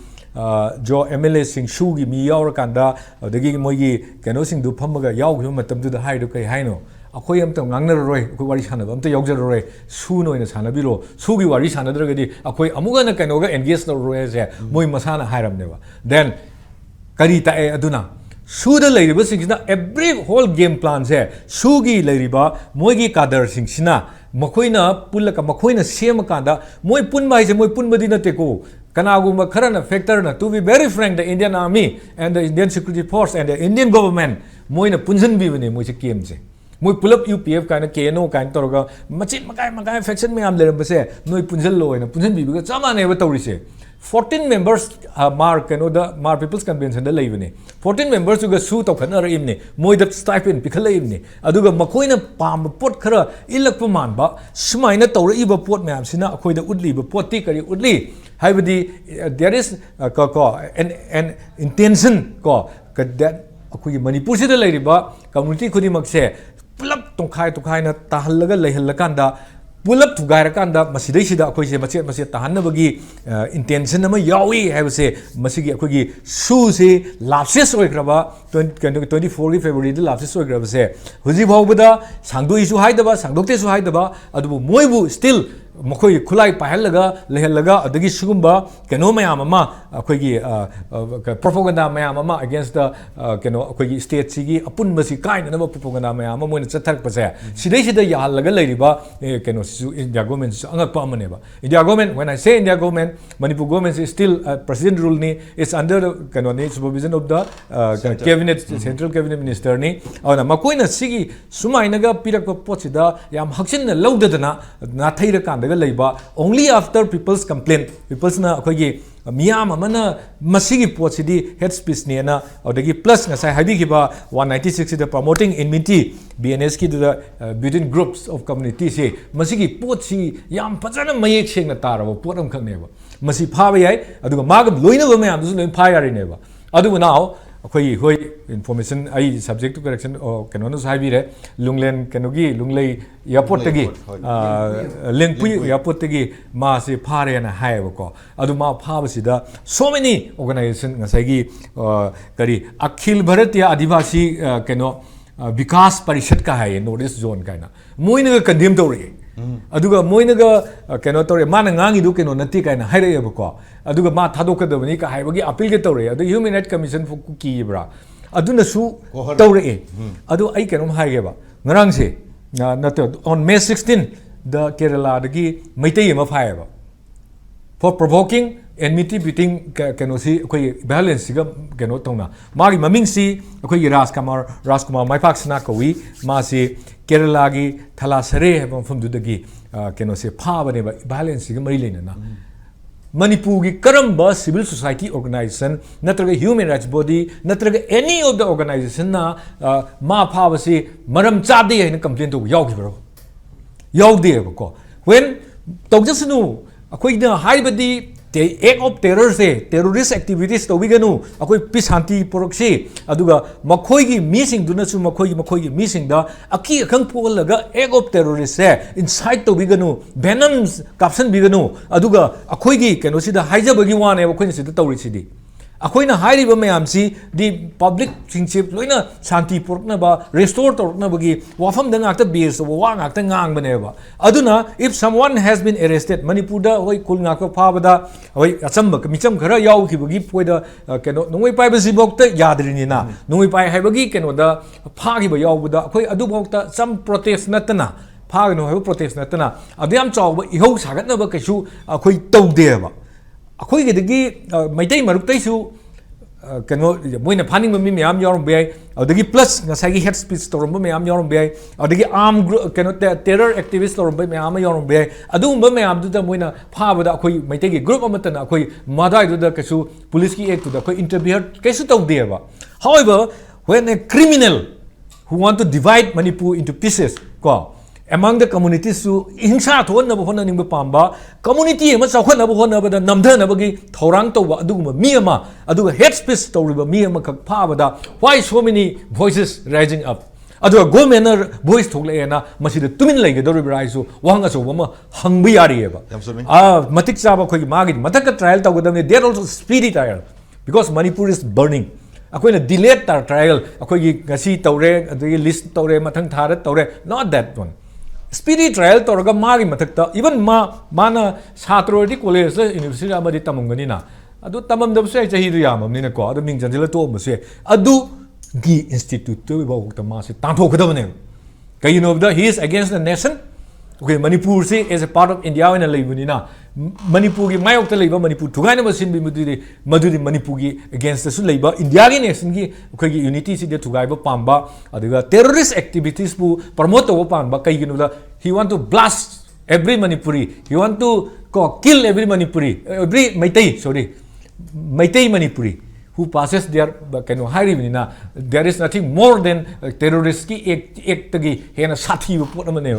D: jo MLA sing shu gi mi yaur kanda dagi moigi keno sing du phamaga yaw gi matam du da haidu kai haino akhoi am ta ngangna roi akhoi wari sana am ta yawjar roi su noina sana biro su gi wari sana dragadi akhoi amuga na kenoga engage no roi se moi masana hairam neba then kari ta aduna suda leiriba singsina every whole game plan se sugi leiriba moigi kadar singsina makoina pullaka makoina sema kanda moi punba ise moi punbadi na teko kanaguma kharana factor na to be very frank the Indian army and the Indian security force and the Indian government moina punjan bi bane moi se kem se moi pull up UPF kind KNO kind toroga machin makai faction me am leram base noi punjal lo ina punjan bi ga chama ne ba tawri se 14 members mar people's convention da leibane 14 members ga su to khana imne moi da stipend pikhala imne aduga makoina pam pot khara ilakpa manba sumaina tawra iba pot mayam sina akhoi da udli ba pot ti kari udli haibadi there is an intention ko that akhoi Manipur sida leiriba community khudi makse pulap tongkhai na tahallaga leihallakanda pull up to Gairakanda, Masidai Sida, Masia Tahanabagi, intention of Yawi, have say, Masigi Akugi, Susi, Lapses Oikraba, 24 February, the Lapses Oikraba say, Huzi Hobuda, Sandu Isu Haidaba, Sandokte Su Haidaba, Adu Moibu, still मखोई खुलाई पाहलगा लेहलगा अदगी सुगुम्बा कनो मयाम अमा अखोगी propaganda मयाम अमा against the कनो अखोगी state सिगी अपुनबसी काइननब propaganda मयाम अमा मोइन चथरकपसे सिदै सिदै याहलगा लेरिबा कनो सिसु India government अंगकपा अमनेबा India government when I say India government Manipur government is still president rule नि इज अंडर कनो नि supervision of the cabinet central cabinet minister नि अना मकोइना सिगी सुमाइनगा पिरक पोचिदा याम हक्सिन लौददना नाथैर कांदगा लेबा only after people's complain people's ना अखोगी मियाम अमना मसिगी पोचिदी हेड स्पीच नेना अदगी plus ngasai habigiba 196 the promoting enmity BNS की the between groups of community से मसिगी पोची याम फजना मयेक सेंगना तारबो पोटम खंगनेबा मसि फाबा याय अदुगा मागम लोइनबा मयाम दुसु लोइन फायारिनेबा अदुगा नाउ अखोई होय इन्फॉर्मेशन आई सब्जेक्ट टू करेक्शन कनो साइबिरे लुंगलेन कनोगी लुंगलै एयरपोर्ट तगी लिंगपुई एयरपोर्ट तगी मासे फारेना हायबको अदु मा फाबसिदा सो मेनी ऑर्गेनाइजेशन ngasai करी अखिल भारतीय आदिवासी कनो विकास परिषद का है नॉर्थ ईस्ट जोन काइना मोइनगा कंडेम तौरे अदुगा मोइनगा कनो तौरे माना ngangi du कनो नति काइना हाइरेबको अदुगा मा थादोकदबनी का हाइबगी अपील के तौरे अदु human right commission for Kuki ब्रा अदुनसु तौरे अदु आई कनो हाइगेबा ngarang se नत on May 16 द केरला दगी मैतेई अमा फायबा for provoking enmity between कनो सी अखोई violence सिगा कनो तौना मागी ममिंग सी अखोई राजकुमार माइपाक्सना कवी मासी केरला की थलासरे मफमदुदगी कनो से फाबनेबा violence सिगा मरी लेना मणिपुर की करम्ब सिविल सोसाइटी ऑर्गेनाइजेशन नत्रगे ह्यूमन राइट्स बॉडी नत्रगे एनी ऑफ द ऑर्गेनाइजेशन ना मा फाबसी मरम चादे है कंप्लेन तो याउगिबरो याउदेबको व्हेन तौजसनु अखोइना हाइबदी एक्ट ऑफ टेरर से टेररिस्ट एक्टिविटीज तौबिगनु अखोइ पीस शांति पुरक्सी अदुगा मखोइगी मीसिंग दुनसु मखोइगी मीसिंग दा अकी अखंग पोलगा एक्ट ऑफ टेररिस्ट से इनसाइड तौबिगनु वेनम्स काप्सन बिगनु अदुगा अखोइगी कनोसिदा हाइजबगी वाने अखोइना सिदा तौरिसिदी अखोइना हाइरिबा मयामसी दि पब्लिक सिंगशिप लोइना शांति पुरकनबा रेस्टोर तौरकनबगी वाफम द ngakta बेस वा ngakta ngangbनेबा अदुना if someone has been arrested Manipur दा होय कुल ngakta फाबदा होय अचंब मिचम खरा याउखिबगी पोइदा केनो नोंगै पाइबसि बोक्ता याद्रिनिना नोंगै पाइ हाइबगी केनो दा फागिबा याउबदा अखोइ अदु बोक्ता सम प्रोटेस्ट नतना फागनो हाइबा प्रोटेस्ट नतना अदयाम चावबा इहौ सागतनबा कैसु अखोइ तौदेबा अखोई के मैतई मरुक्तैसु कनो मोइना फानिंग मी म्याम यारम बेय अदगी प्लस ngasai हेड स्पीच तोरम म्याम यारम बेय अदगी आर्म कनो टेरर एक्टिविस्ट तोरम म्याम यारम बेय अदुम म्याम दुदा मोइना फाबदा अखोई मैतई की ग्रुप अमतना अखोई मादाय दुदा कैसु पुलिस की एक्ट दुदा अखोई इंटरव्यूअर कैसु तौदेबा however when a criminal who want to divide Manipur into pieces ko among the communities su hinsa thon na hona ning pamba community ma chawkhan na hona ba namdha na bagi thorang to ba aduguma mi ama aduga head speech to riba mi ama khak pha ba da why so many voices rising up aduga go manner voice thokle na masida tumin lai ge dori rai su wang aso ma hangbi yari ba matik cha ba khoi ma gi matak trial to godam ne there also speedy trial because Manipur is burning अखोइना delayed trial अखोइगी गसी तौरे अदगी list तौरे मथंग थार तौरे not that one speedy trial तौरगा मागी मथक्ता इवन माना छात्रोदी कॉलेज यूनिवर्सिटी अमदी तमंगनिना अदु तममदबसे चही दु याममनिना को अदु मिंग जंजिला तो मसे अदु गी इंस्टीट्यूट तो बाउक्ता मासे तांथोखदबने कयिनो the he is against the nation okay Manipur से as a part of India in लेबनिना मणिपुर की मायोक्ता लेबा मणिपुर थुगाइना मसिन मधुदी मणिपुर की अगेंस्ट सु लेबा इंडिया की नेशन की अखोगी यूनिटी से थुगाइबा पांबा अदुगा टेररिस्ट एक्टिविटीज बु प्रमोट तव पांबा कयिनो he want to blast every Manipuri he want to kill every Manipuri every Meitei Manipuri who passes their kano hairibina there is nothing more than terrorist ki ek tagi hena sathi put amane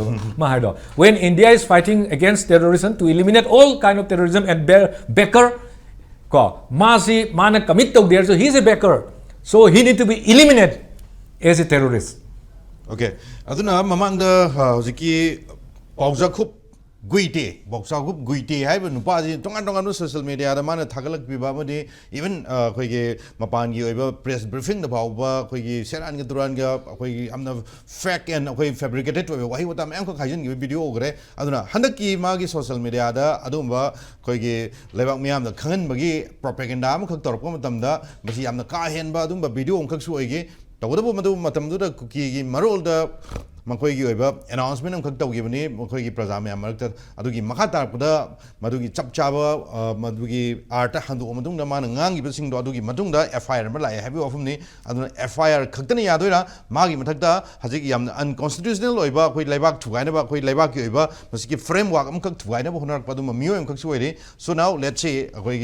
D: ma haido when India is fighting against terrorism to eliminate all kind of terrorism and backer ko masi mana commit to there so he is a backer so he need to be eliminated as a terrorist
A: okay aduna mamang da hojiki pauza khup गुइटे बक्सागुप गुइटे है नुपाजी तोंगान तोंगान social media माने थागलक पिबा मदि even अखोइगे मपान की ओइबा press briefing the फाउबा अखोइगे सेरान के दुरान के अखोइगे हमना fake and अखोइ fabricated ओइबा वही वता मयam को खाइजन की वीडियो ओगरे अदुना हंदक की मागी सोशल मीडिया दा अदुमबा अखोइगे लेबाक मयam दा खंगन बगी प्रोपेगेंडा अम खक तोरप मतमदा मसी यामना का हेनबा अदुमबा वीडियो ओंखक सु ओइगे तवदबो मदु मतमदुदा कुकी की मरोल दा मखोई की ओइबा अनाउंसमेंट अमखक तौगिबनी मखोई की प्रजा मयam मरक्ता अदुगी मखा तारपदा मदुगी चपचाबा मदुगी आर्ट हंदो मदुंगदा मान ngangiba singdo adugi matungda FIR ma lai habi ofumni aduna FIR khaktani yadoira magi mathakta hajiki yamna unconstitutional oiba khoi laibak thugaina ba khoi laibak ki oiba masiki framework amkhak thugaina ba honar padu miyo amkhak suire so now let's say khoi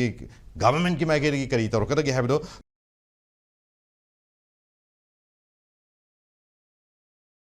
A: government ki maigeri ki kari torkada ki habido